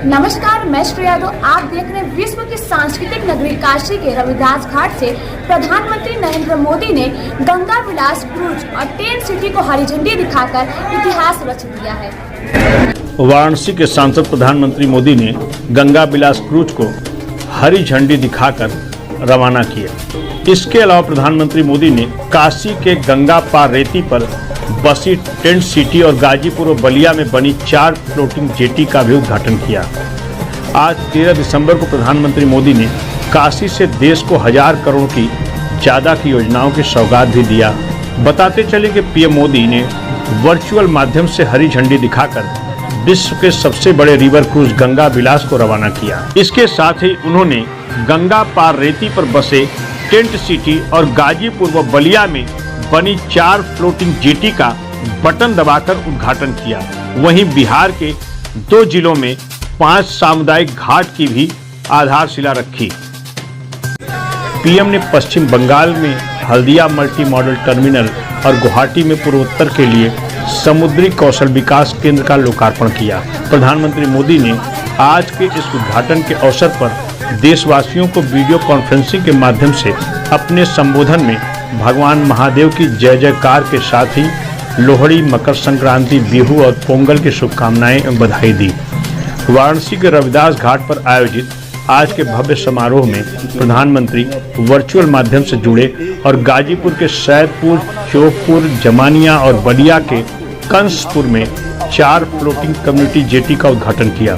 नमस्कार, मैं श्रेया यादव। आप देख रहे हैं विश्व की सांस्कृतिक नगरी काशी के रविदास घाट से प्रधानमंत्री नरेंद्र मोदी ने गंगा विलास क्रूज और टेंट सिटी को हरी झंडी दिखाकर इतिहास रच दिया है। वाराणसी के सांसद प्रधानमंत्री मोदी ने गंगा विलास क्रूज को हरी झंडी दिखाकर रवाना किया। इसके अलावा प्रधानमंत्री मोदी ने काशी के गंगा पार रेती पर बसी टेंट सिटी और गाजीपुर और बलिया में बनी 4 फ्लोटिंग जेटी का भी उद्घाटन किया। आज 13 दिसंबर को प्रधानमंत्री मोदी ने काशी से देश को 1000 करोड़ की ज़्यादा की योजनाओं की सौगात भी दिया। बताते चले कि पीएम मोदी ने वर्चुअल माध्यम से हरी झंडी दिखाकर विश्व के सबसे बड़े रिवर क्रूज गंगा विलास को रवाना किया। इसके साथ ही उन्होंने गंगा पार रेती पर बसे टेंट सिटी और गाजीपुर व बलिया में बनी 4 फ्लोटिंग जेटी का बटन दबाकर उद्घाटन किया। वहीं बिहार के 2 जिलों में 5 सामुदायिक घाट की भी आधारशिला रखी। पीएम ने पश्चिम बंगाल में हल्दिया मल्टी मॉडल टर्मिनल और गुवाहाटी में पूर्वोत्तर के लिए समुद्री कौशल विकास केंद्र का लोकार्पण किया। प्रधानमंत्री मोदी ने आज के इस उद्घाटन के अवसर पर देशवासियों को वीडियो कॉन्फ्रेंसिंग के माध्यम से अपने संबोधन में भगवान महादेव की जय जयकार के साथ ही लोहड़ी, मकर संक्रांति, बिहू और पोंगल की शुभकामनाएं एवं बधाई दी। वाराणसी के रविदास घाट पर आयोजित आज के भव्य समारोह में प्रधानमंत्री वर्चुअल माध्यम से जुड़े और गाजीपुर के सैदपुर, चौकपुर, जमानिया और बलिया के कंसपुर में 4 फ्लोटिंग कम्युनिटी जेटी का उद्घाटन किया।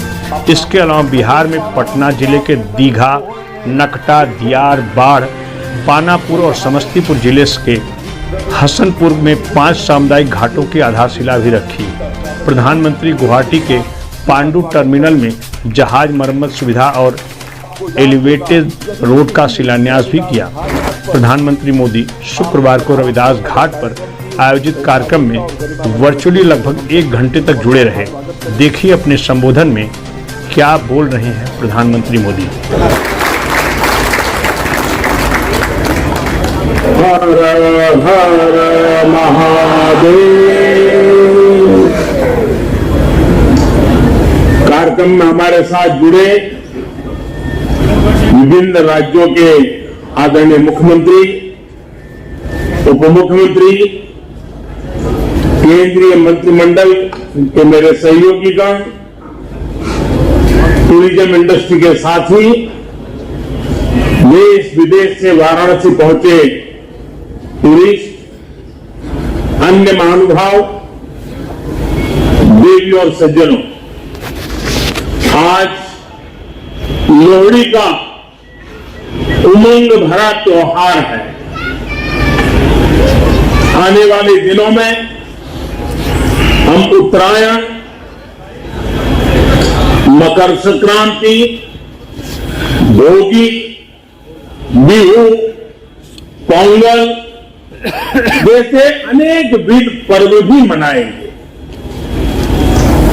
इसके अलावा बिहार में पटना जिले के दीघा, नकटा, दियार, बाढ़, पानापुर और समस्तीपुर जिले के हसनपुर में 5 सामुदायिक घाटों की आधारशिला भी रखी। प्रधानमंत्री गुवाहाटी के पांडु टर्मिनल में जहाज मरम्मत सुविधा और एलिवेटेड रोड का शिलान्यास भी किया। प्रधानमंत्री मोदी शुक्रवार को रविदास घाट पर आयोजित कार्यक्रम में वर्चुअली लगभग 1 घंटे तक जुड़े रहे। देखिए अपने संबोधन में क्या बोल रहे हैं प्रधानमंत्री मोदी। हर हर महादेव। कार्यक्रम में हमारे साथ जुड़े विभिन्न राज्यों के आदरणीय मुख्यमंत्री, उप मुख्यमंत्री, केंद्रीय मंत्रिमंडल के मेरे सहयोगीगण, टूरिज्म इंडस्ट्री के साथी, देश विदेश से वाराणसी पहुंचे टूरिस्ट, अन्य महानुभाव, देवी और सज्जनों, आज लोहड़ी का उमंग भरा त्योहार है। आने वाले दिनों में हम उत्तरायण, मकर संक्रांति, भोगी, बिहू, पोंगल जैसे अनेक विध पर्व भी मनाएंगे।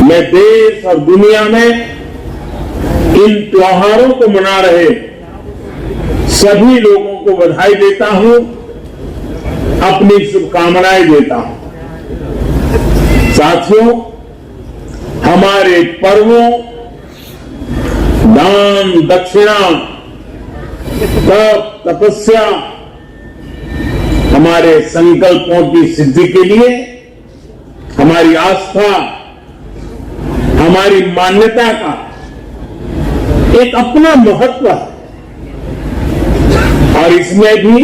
मैं देश और दुनिया में इन त्योहारों को मना रहे सभी लोगों को बधाई देता हूं, अपनी शुभकामनाएं देता हूं। साथियों, हमारे पर्वों, दान दक्षिणा, तप तपस्या, हमारे संकल्पों की सिद्धि के लिए हमारी आस्था, हमारी मान्यता का एक अपना महत्व है और इसमें भी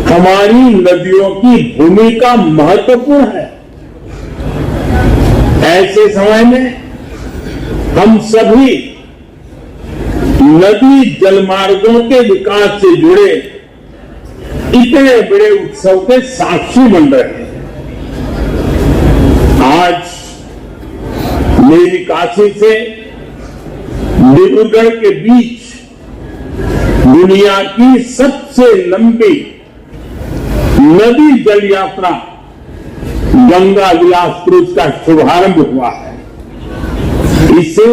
हमारी नदियों की भूमिका महत्वपूर्ण है। ऐसे समय में हम सभी नदी जलमार्गों के विकास से जुड़े इतने बड़े उत्सव के साक्षी बन रहे हैं। आज मेरी काशी से डिब्रूगढ़ के बीच दुनिया की सबसे लंबी नदी जल यात्रा गंगा विलास क्रूज का शुभारंभ हुआ है। इससे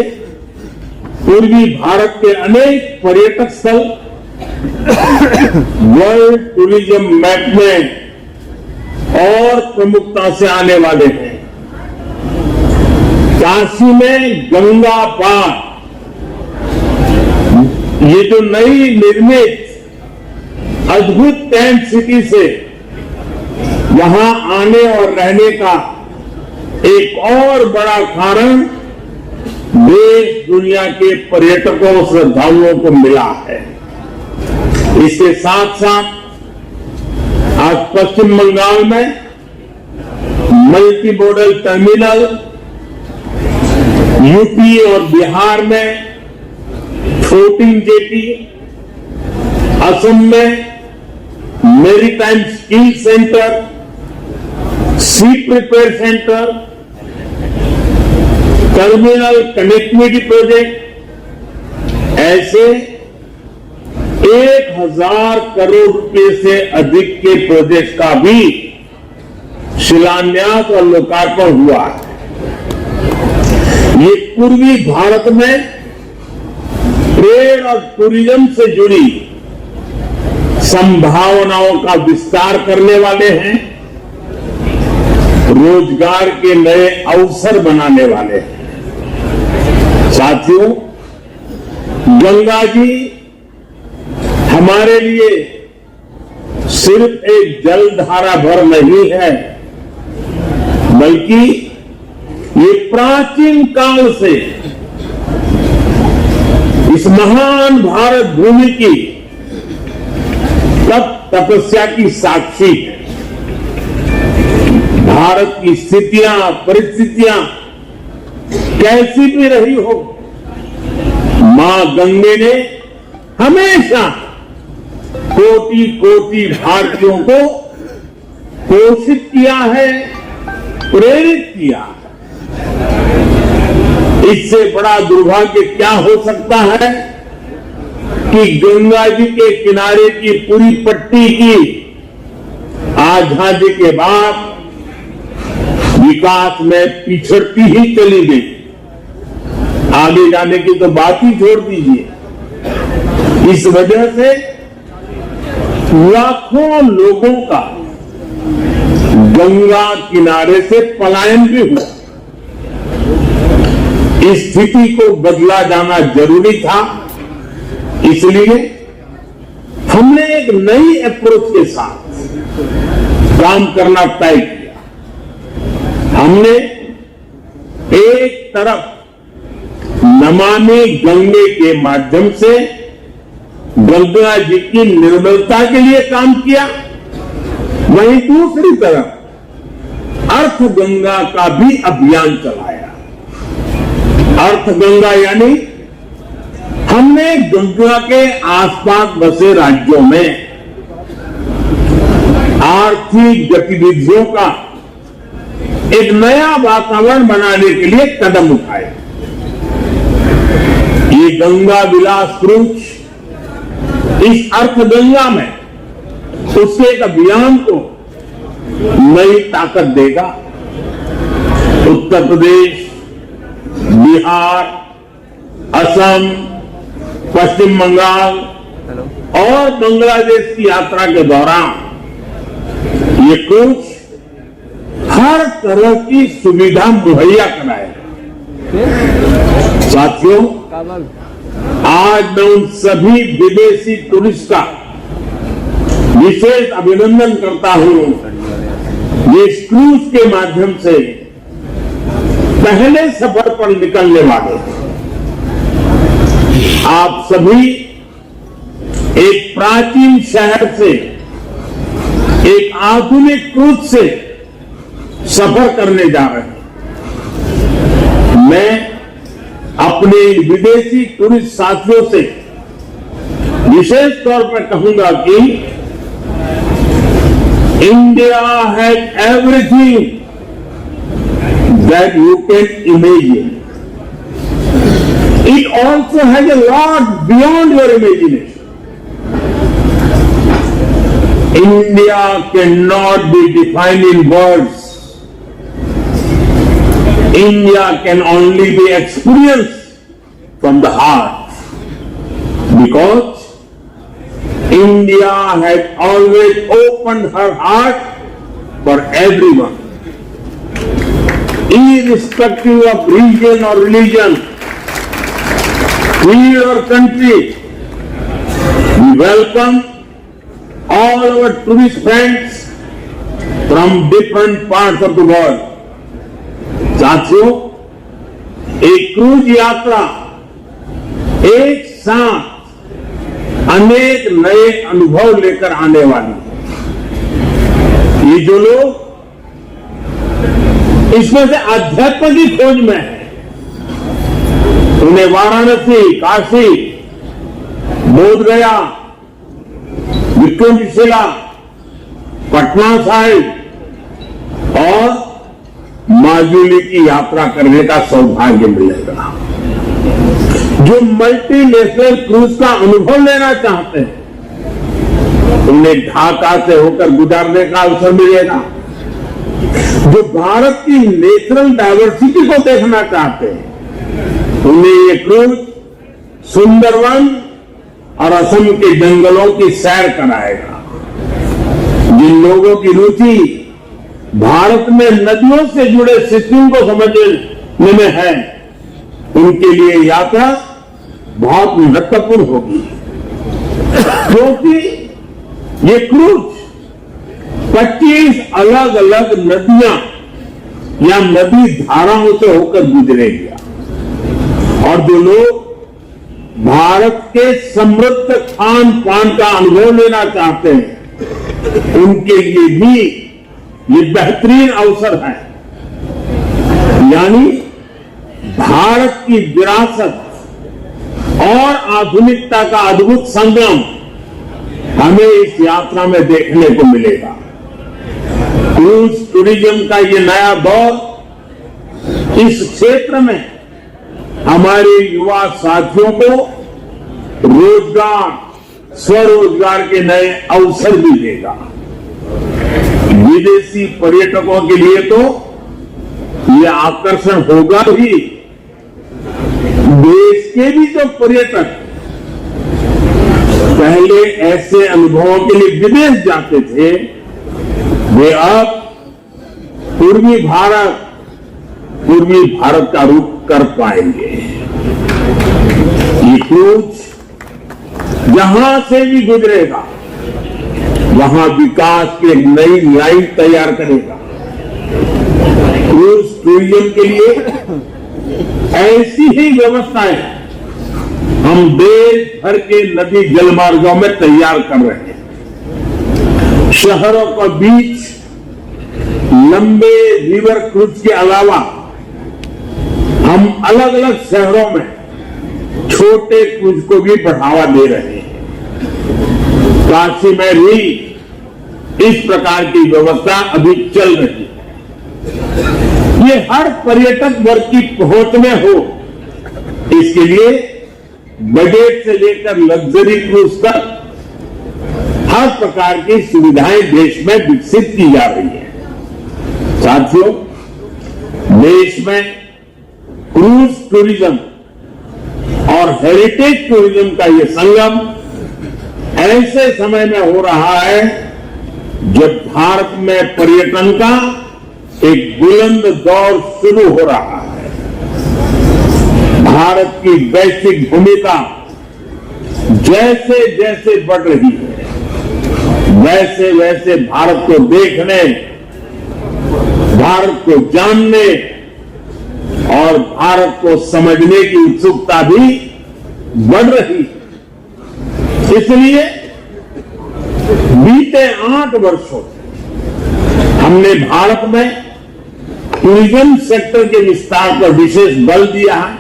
पूर्वी भारत के अनेक पर्यटक स्थल वर्ल्ड टूरिज्म मैप में और प्रमुखता से आने वाले हैं। काशी में गंगा पार, ये जो नई निर्मित अद्भुत टेंट सिटी से यहां आने और रहने का एक और बड़ा कारण देश दुनिया के पर्यटकों श्रद्धालुओं को मिला है। इसके साथ साथ आज पश्चिम बंगाल में मल्टी मॉडल टर्मिनल, यूपी और बिहार में फ्लोटिंग जेटी, असम में maritime skill centre, sea prepare centre, terminal connectivity project, ऐसे 1000 करोड़ रुपए से अधिक के प्रोजेक्ट का भी शिलान्यास और लोकार्पण हुआ है। ये पूर्वी भारत में ट्रेड और टूरिज्म से जुड़ी संभावनाओं का विस्तार करने वाले हैं, रोजगार के नए अवसर बनाने वाले हैं। साथियों, गंगा जी हमारे लिए सिर्फ एक जलधारा भर नहीं है, बल्कि ये प्राचीन काल से इस महान भारत भूमि की तपस्या की साक्षी है। भारत की स्थितियां, परिस्थितियां कैसी भी रही हो, मां गंगे ने हमेशा कोटि कोटि भारतीयों को पोषित किया है, प्रेरित किया है। इससे बड़ा दुर्भाग्य क्या हो सकता है कि गंगा जी के किनारे की पूरी पट्टी की आजादी के बाद विकास में पिछड़ती ही चली गई। आगे जाने की तो बात ही छोड़ दीजिए। इस वजह से लाखों लोगों का गंगा किनारे से पलायन भी हुआ। इस स्थिति को बदला जाना जरूरी था, इसलिए हमने एक नई अप्रोच के साथ काम करना तय किया। हमने एक तरफ नमामि गंगे के माध्यम से गंगा जी की निर्मलता के लिए काम किया, वहीं दूसरी तरफ अर्थ गंगा का भी अभियान चलाया। अर्थ गंगा यानी हमने गंगा के आसपास बसे राज्यों में आर्थिक गतिविधियों का एक नया वातावरण बनाने के लिए कदम उठाए। ये गंगा विलास क्रूज इस अर्थ गंगा में उसके एक अभियान को नई ताकत देगा। उत्तर प्रदेश, बिहार, असम, पश्चिम बंगाल और बांग्लादेश की यात्रा के दौरान ये क्रूज हर तरह की सुविधा मुहैया कराएगा। साथियों, आज मैं उन सभी विदेशी टूरिस्ट का विशेष अभिनंदन करता हूं, ये इस क्रूज के माध्यम से पहले सफर पर निकलने वाले हैं। आप सभी एक प्राचीन शहर से एक आधुनिक क्रूज से सफर करने जा रहे हैं। मैं अपने विदेशी टूरिस्ट साथियों से विशेष तौर पर कहूंगा कि India has everything that you can imagine. It also has a lot beyond your imagination. India cannot be defined in words. India can only be experienced from the heart. Because India has always opened her heart for everyone. irrespective of region or religion, creed or country. We welcome all our tourist friends from different parts of the world. साथियों, एक cruise यात्रा एक साथ अनेक नए अनुभव लेकर आने वाली है। ये जो लोग इसमें से अध्यात्म की खोज में है, उन्हें वाराणसी, काशी, बोधगया, विक्रमशिला, पटना साहिब और माजुली की यात्रा करने का सौभाग्य मिलेगा। जो मल्टीनेशनल क्रूज का अनुभव लेना चाहते हैं, उन्हें ढाका से होकर गुजरने का अवसर मिलेगा। जो भारत की नेचुरल डायवर्सिटी को देखना चाहते हैं, उन्हें ये क्रूज सुंदरवन और असम के जंगलों की सैर कराएगा। जिन लोगों की रुचि भारत में नदियों से जुड़े सिस्टम को समझने में है, उनके लिए यात्रा बहुत महत्वपूर्ण होगी, क्योंकि ये क्रूज 25 अलग अलग नदियां या नदी धाराओं से होकर गुजरेगी। और जो लोग भारत के समृद्ध खान पान का अनुभव लेना चाहते हैं, उनके लिए भी ये बेहतरीन अवसर है। यानी भारत की विरासत और आधुनिकता का अद्भुत संगम हमें इस यात्रा में देखने को मिलेगा। क्रूज टूरिज्म का ये नया दौर इस क्षेत्र में हमारे युवा साथियों को रोजगार, स्वरोजगार के नए अवसर भी देगा। विदेशी पर्यटकों के लिए तो यह आकर्षण होगा ही, देश के भी जो पर्यटक पहले ऐसे अनुभवों के लिए विदेश जाते थे, वे अब पूर्वी भारत का रुख कर पाएंगे। ये क्रूज जहां से भी गुजरेगा, वहां विकास की एक नई लाइन तैयार करेगा। क्रूज टूरिज्म के लिए ऐसी ही व्यवस्थाएं हम देश भर के नदी जलमार्गों में तैयार कर रहे हैं। शहरों के बीच लंबे रिवर क्रूज के अलावा हम अलग अलग शहरों में छोटे क्रूज को भी बढ़ावा दे रहे हैं। काशी में भी इस प्रकार की व्यवस्था अभी चल रही है। ये हर पर्यटक वर्ग की पहुंच में हो, इसके लिए बजट से लेकर लग्जरी क्रूज तक हर प्रकार की सुविधाएं देश में विकसित की जा रही है। साथियों, देश में क्रूज टूरिज्म और हेरिटेज टूरिज्म का ये संगम ऐसे समय में हो रहा है जब भारत में पर्यटन का एक बुलंद दौर शुरू हो रहा है। भारत की वैश्विक भूमिका जैसे जैसे बढ़ रही है, वैसे वैसे भारत को देखने, भारत को जानने और भारत को समझने की उत्सुकता भी बढ़ रही है। इसलिए बीते 8 वर्षों हमने भारत में टूरिज्म सेक्टर के विस्तार पर विशेष बल दिया है।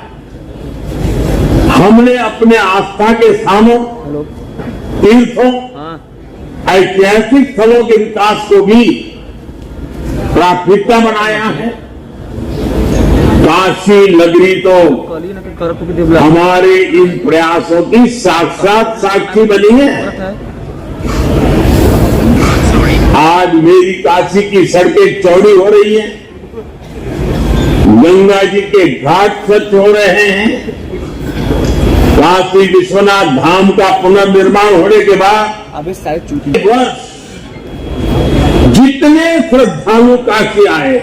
हमने अपने आस्था के स्थानों, तीर्थों, ऐतिहासिक स्थलों के विकास को भी प्राथमिकता बनाया है। काशी नगरी तो हमारे इन प्रयासों की साक्षात साक्षी बनी है। आज मेरी काशी की सड़कें चौड़ी हो रही हैं, गंगा जी के घाट स्वच्छ हो रहे हैं। काशी विश्वनाथ धाम का पुनर्निर्माण होने के बाद वर्ष जितने श्रद्धालु काशी आए,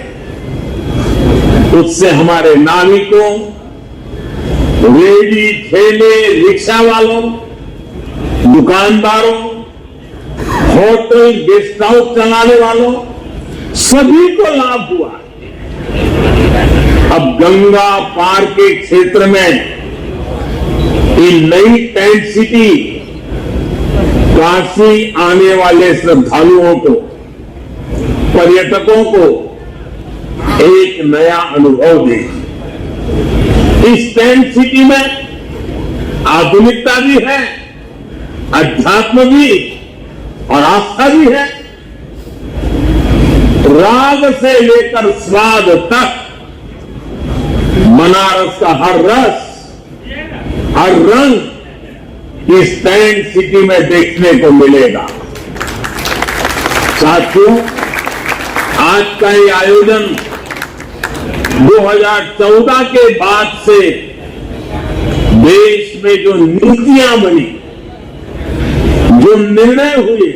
उससे हमारे नाविकों, रेडी, ठेले, रिक्शा वालों, दुकानदारों, होटल, गेस्ट हाउस चलाने वालों सभी को लाभ हुआ। अब गंगा पार के क्षेत्र में ये नई टेंट सिटी काशी आने वाले श्रद्धालुओं को, पर्यटकों को एक नया अनुभव देगी। इस टेंट सिटी में आधुनिकता भी है, अध्यात्म भी और आस्था भी है। राग से लेकर स्वाद तक बनारस का हर रस, हर रंग इस टेंट सिटी में देखने को मिलेगा। साथियों, आज का ये आयोजन 2014 के बाद से देश में जो नीतियां बनी, जो निर्णय हुए,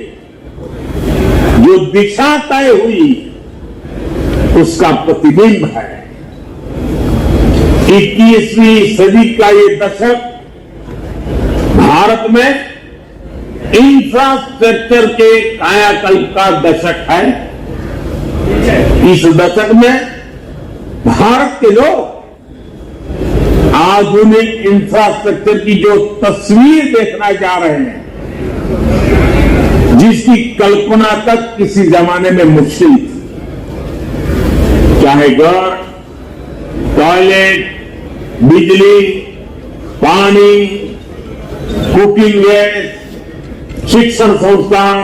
जो दिशा तय हुई, उसका प्रतिबिंब है। 21वीं सदी का ये दशक भारत में इंफ्रास्ट्रक्चर के कायाकल्प का दशक है। इस दशक में भारत के लोग आधुनिक इंफ्रास्ट्रक्चर की जो तस्वीर देखना जा रहे हैं, जिसकी कल्पना तक किसी जमाने में मुश्किल थी, चाहे घर, टॉयलेट, बिजली, पानी, कुकिंग गैस, शिक्षण संस्थान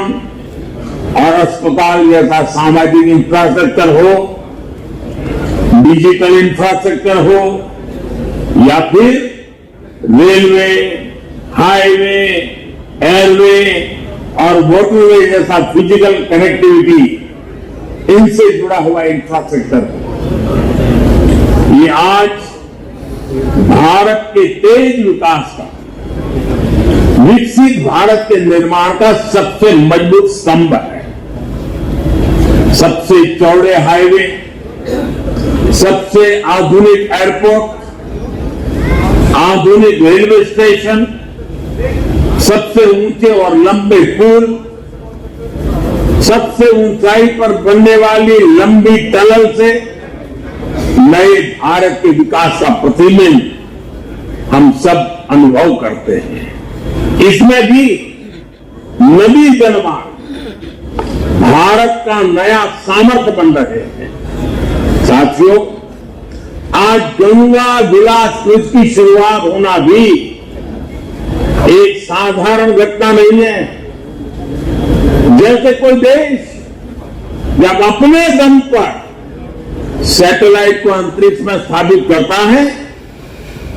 और अस्पताल जैसा सामाजिक इंफ्रास्ट्रक्चर हो, डिजिटल इंफ्रास्ट्रक्चर हो, या फिर रेलवे, हाईवे, एयरवे और वाटरवे जैसा फिजिकल कनेक्टिविटी, इनसे जुड़ा हुआ इंफ्रास्ट्रक्चर। ये आज भारत के तेज विकास का, विकसित भारत के निर्माण का सबसे मजबूत स्तंभ है। सबसे चौड़े हाईवे, सबसे आधुनिक एयरपोर्ट, आधुनिक रेलवे स्टेशन, सबसे ऊंचे और लंबे पुल, सबसे ऊंचाई पर बनने वाली लंबी टनल से नए भारत के विकास का प्रतिबिंब हम सब अनुभव करते हैं। इसमें भी नदी जलमार्ग भारत का नया सामर्थ्य बन रहे हैं। साथियों, आज गंगा विलास क्रूज की शुरुआत होना भी एक साधारण घटना नहीं है। जैसे कोई देश जब अपने दम पर सैटेलाइट को अंतरिक्ष में स्थापित करता है,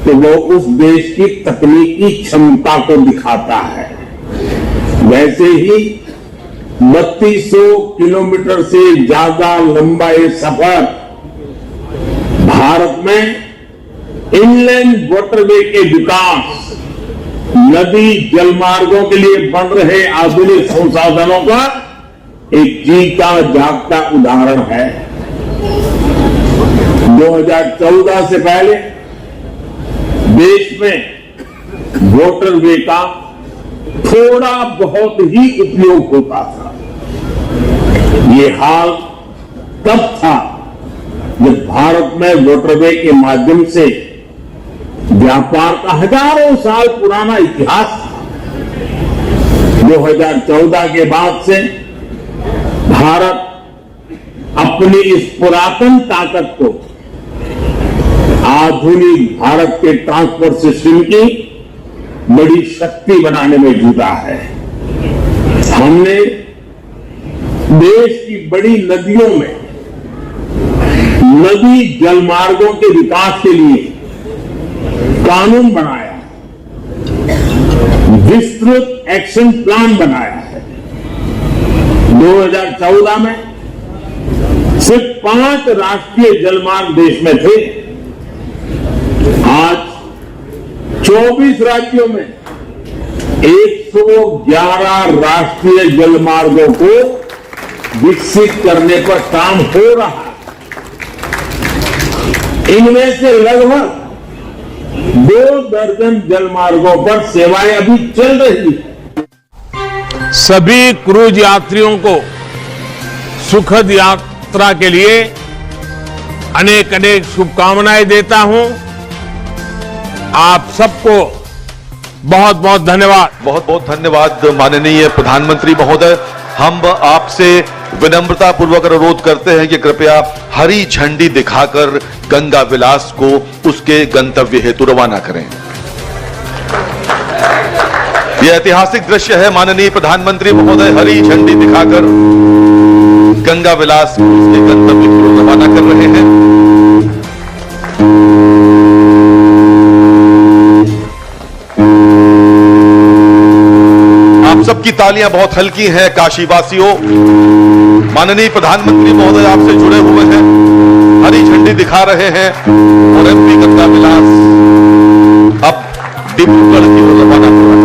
तो वो उस देश की तकनीकी क्षमता को दिखाता है। वैसे ही 3200 किलोमीटर से ज्यादा लंबा ये सफर भारत में इनलैंड वाटरवे के विकास, नदी जलमार्गों के लिए बन रहे आधुनिक संसाधनों का एक जीता जागता उदाहरण है। 2014 से पहले देश में वाटरवे का थोड़ा बहुत ही उपयोग होता था। ये हाल तब था जब भारत में वाटरवे के माध्यम से व्यापार का हजारों साल पुराना इतिहास था। 2014 के बाद से भारत अपनी इस पुरातन ताकत को आधुनिक भारत के ट्रांसपोर्ट सिस्टम की बड़ी शक्ति बनाने में जुटा है। हमने देश की बड़ी नदियों में नदी जलमार्गों के विकास के लिए कानून बनाया, विस्तृत एक्शन प्लान बनाया है। 2014 में सिर्फ 5 राष्ट्रीय जलमार्ग देश में थे। आज 24 राज्यों में 111 राष्ट्रीय जलमार्गों को विकसित करने पर काम हो रहा है। इनमें से लगभग 2 दर्जन जलमार्गों पर सेवाएं अभी चल रही हैं। सभी क्रूज यात्रियों को सुखद यात्रा के लिए अनेक अनेक शुभकामनाएं देता हूं। आप सबको बहुत बहुत धन्यवाद। बहुत बहुत धन्यवाद माननीय प्रधानमंत्री महोदय। हम आपसे विनम्रता पूर्वक अनुरोध करते हैं कि कृपया हरी झंडी दिखाकर गंगा विलास को उसके गंतव्य हेतु रवाना करें। यह ऐतिहासिक दृश्य है। माननीय प्रधानमंत्री महोदय हरी झंडी दिखाकर गंगा विलास को उसके गंतव्य हेतु रवाना कर रहे हैं। आप सबकी तालियां बहुत हल्की हैं काशीवासियों। माननीय प्रधानमंत्री महोदय आपसे जुड़े हुए हैं, हरी झंडी दिखा रहे हैं और एमपी गंगा विलास अब डिब्रूगढ़ की ओर रवाना हो रहा है।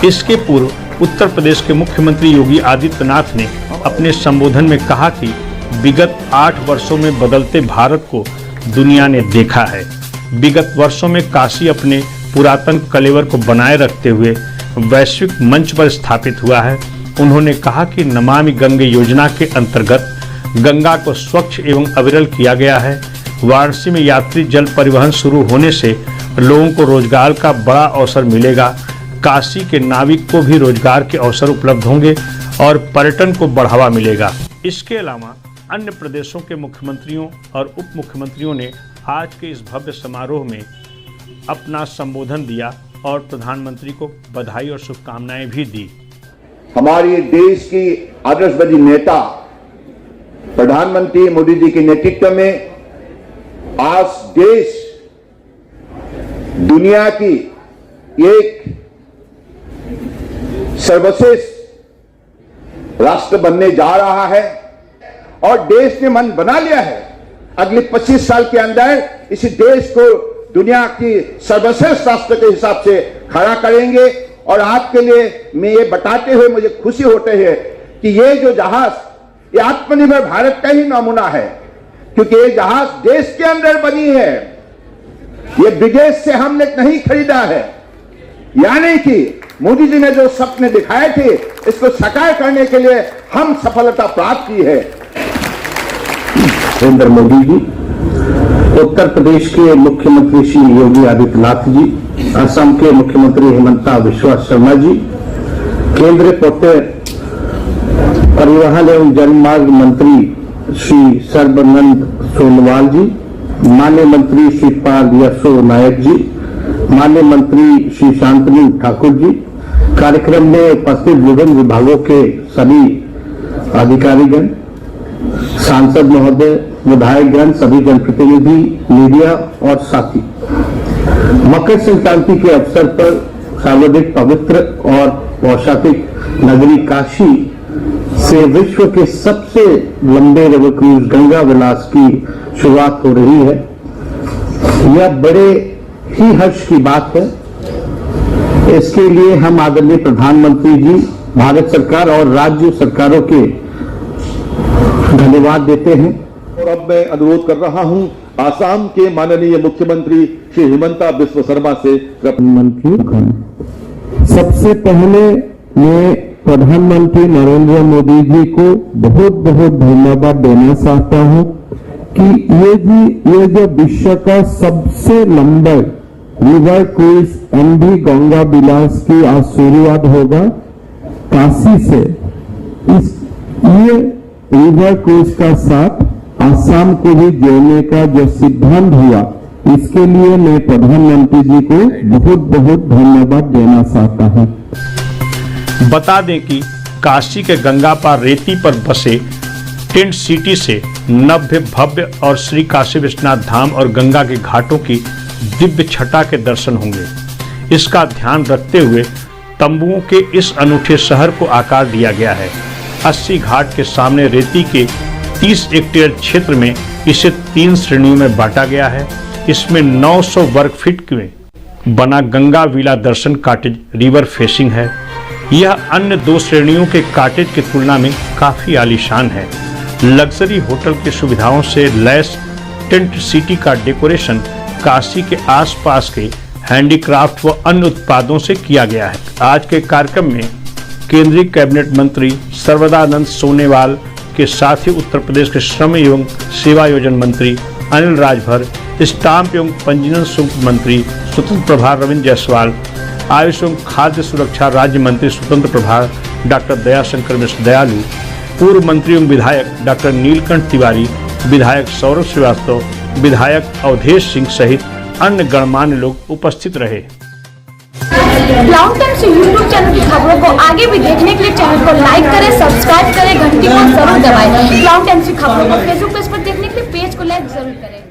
इसके पूर्व उत्तर प्रदेश के मुख्यमंत्री योगी आदित्यनाथ ने अपने संबोधन में कहा कि विगत 8 वर्षों में बदलते भारत को दुनिया ने देखा है। विगत वर्षों में काशी अपने पुरातन कलेवर को बनाए रखते हुए वैश्विक मंच पर स्थापित हुआ है। उन्होंने कहा कि नमामि गंगे योजना के अंतर्गत गंगा को स्वच्छ एवं अविरल किया गया है। वाराणसी में यात्री जल परिवहन शुरू होने से लोगों को रोजगार का बड़ा अवसर मिलेगा। काशी के नाविक को भी रोजगार के अवसर उपलब्ध होंगे और पर्यटन को बढ़ावा मिलेगा। इसके अलावा अन्य प्रदेशों के मुख्यमंत्रियों और उप मुख्यमंत्रियों ने आज के इस भव्य समारोह में अपना संबोधन दिया और प्रधानमंत्री को बधाई और शुभकामनाएं भी दी। हमारे देश की आदर्शवादी नेता प्रधानमंत्री मोदी जी के नेतृत्व में आज देश दुनिया की एक सर्वश्रेष्ठ राष्ट्र बनने जा रहा है और देश ने मन बना लिया है अगले 25 साल के अंदर इस देश को दुनिया की सर्वश्रेष्ठ राष्ट्र के हिसाब से खड़ा करेंगे। और आपके लिए मैं ये बताते हुए मुझे खुशी होते है कि ये जो जहाज ये आत्मनिर्भर भारत का ही नमूना है, क्योंकि ये जहाज देश के अंदर बनी है, ये विदेश से हमने नहीं खरीदा है। यानी कि मोदी जी ने जो सपने दिखाए थे इसको साकार करने के लिए हम सफलता प्राप्त की है। नरेंद्र मोदी जी, उत्तर प्रदेश के मुख्यमंत्री श्री योगी आदित्यनाथ जी, असम के मुख्यमंत्री हिमंता बिस्वा शर्मा जी, केंद्रीय परिवहन एवं जलमार्ग मंत्री श्री सर्बानंद सोनोवाल जी, माननीय मंत्री श्रीपाद यशो नायक जी, माननीय मंत्री श्री शांतनु ठाकुर जी, कार्यक्रम में उपस्थित विभिन्न विभागों के सभी अधिकारीगण, सांसद महोदय, विधायकगण, सभी जनप्रतिनिधि, मीडिया और साथी, मकर संक्रांति के अवसर पर सर्वाधिक पवित्र और पौषातिक नगरी काशी से विश्व के सबसे लंबे रिवर क्रूज गंगा विलास की शुरुआत हो रही है। यह बड़े ही हर्ष की बात है। इसके लिए हम आदरणीय प्रधानमंत्री जी, भारत सरकार और राज्य सरकारों के धन्यवाद देते हैं। और अब मैं अनुरोध कर रहा हूं आसाम के माननीय मुख्यमंत्री श्री हिमंता बिस्वा शर्मा से। सबसे पहले मैं प्रधानमंत्री नरेंद्र मोदी जी को बहुत बहुत धन्यवाद देना चाहता हूं कि ये जो विश्व का सबसे लंबा रिवर क्रूज एमवी गंगा विलास की आज शुरुआत होगा काशी से। ये रिवर क्रूज का साथ आसाम को भी जोड़ने का जो सिद्धांत हुआ, इसके लिए मैं प्रधानमंत्री जी को बहुत बहुत धन्यवाद देना चाहता हूं। बता दें कि काशी के गंगा पार रेती पर बसे टेंट सिटी से नव्य भव्य और श्री काशी विश्वनाथ धाम और गंगा के घाटों की दिव्य छटा के दर्शन होंगे। इसका ध्यान रखते हुए तंबुओं के इस अनूठे शहर को आकार दिया गया है। 80 घाट के सामने रेती के 30 हेक्टेयर क्षेत्र में इसे 3 श्रेणियों में बांटा गया है। इसमें 900 वर्ग फीट में बना गंगा विला दर्शन कॉटेज रिवर फेसिंग है। यह अन्य 2 श्रेणियों के कॉटेज की तुलना में काफी आलीशान है। लग्जरी होटल की सुविधाओं से लैस टेंट सिटी का डेकोरेशन काशी के आसपास के हैंडीक्राफ्ट व अन्य उत्पादों से किया गया है। आज के कार्यक्रम में केंद्रीय कैबिनेट मंत्री सर्बानंद सोनोवाल के साथ ही उत्तर प्रदेश के श्रम एवं सेवायोजन मंत्री अनिल राजभर, स्टाम्प एवं पंजीयन शुल्क मंत्री स्वतंत्र प्रभार रविंद्र जायसवाल, आयुष एवं खाद्य सुरक्षा राज्य मंत्री स्वतंत्र प्रभार डॉक्टर दयाशंकर मिश्र दयालु, पूर्व मंत्री एवं विधायक डॉक्टर नीलकंठ तिवारी, विधायक सौरभ श्रीवास्तव, विधायक अवधेश सिंह सहित अन्य गणमान्य लोग उपस्थित रहे। क्लाउड टाइम्स यूट्यूब चैनल की खबरों को आगे भी देखने के लिए चैनल को लाइक करें, सब्सक्राइब करें, घंटी को जरूर दबाएं। क्लाउड टाइम्स की खबरों को फेसबुक पेज पर देखने के लिए पेज को लाइक जरूर करें।